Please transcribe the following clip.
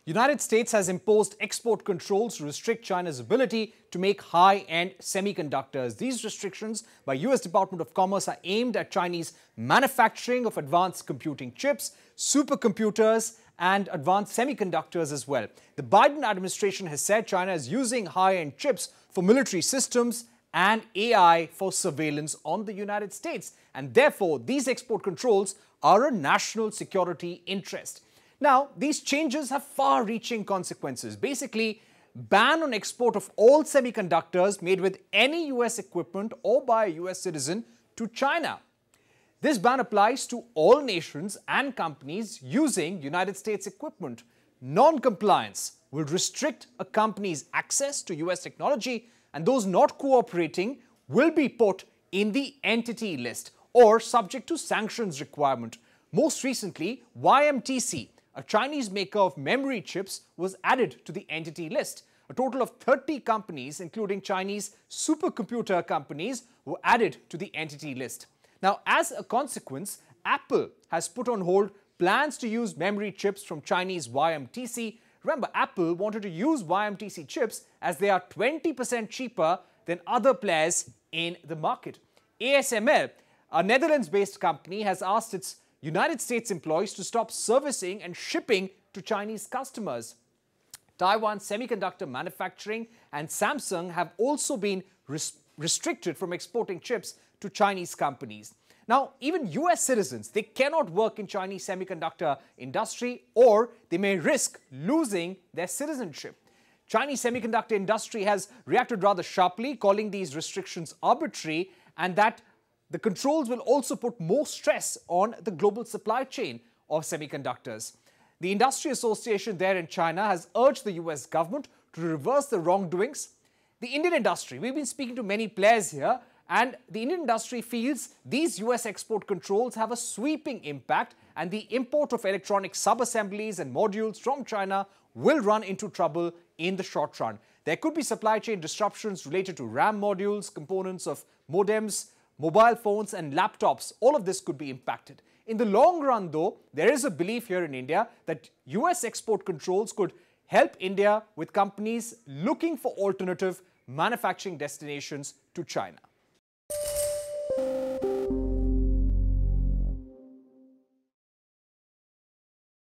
United States has imposed export controls to restrict China's ability to make high-end semiconductors. These restrictions by US Department of Commerce are aimed at Chinese manufacturing of advanced computing chips, supercomputers, and advanced semiconductors as well. The Biden administration has said China is using high-end chips for military systems and AI for surveillance on the United States. And therefore, these export controls are a national security interest. Now, these changes have far-reaching consequences. Basically, ban on export of all semiconductors made with any US equipment or by a US citizen to China. This ban applies to all nations and companies using United States equipment. Non-compliance will restrict a company's access to US technology, and those not cooperating will be put in the entity list or subject to sanctions requirement. Most recently, YMTC, a Chinese maker of memory chips, was added to the entity list. A total of 30 companies, including Chinese supercomputer companies, were added to the entity list. Now, as a consequence, Apple has put on hold plans to use memory chips from Chinese YMTC. Remember, Apple wanted to use YMTC chips as they are 20% cheaper than other players in the market. ASML, a Netherlands-based company, has asked its United States employees to stop servicing and shipping to Chinese customers. Taiwan Semiconductor Manufacturing and Samsung have also been restricted from exporting chips to Chinese companies. Now, even US citizens, they cannot work in Chinese semiconductor industry, or they may risk losing their citizenship. Chinese semiconductor industry has reacted rather sharply, calling these restrictions arbitrary, and that the controls will also put more stress on the global supply chain of semiconductors. The industry association there in China has urged the US government to reverse the wrongdoings. The Indian industry, we've been speaking to many players here, and the Indian industry feels these US export controls have a sweeping impact, and the import of electronic sub-assemblies and modules from China will run into trouble in the short run. There could be supply chain disruptions related to RAM modules, components of modems, mobile phones and laptops. All of this could be impacted. In the long run, though, there is a belief here in India that US export controls could help India with companies looking for alternative manufacturing destinations to China.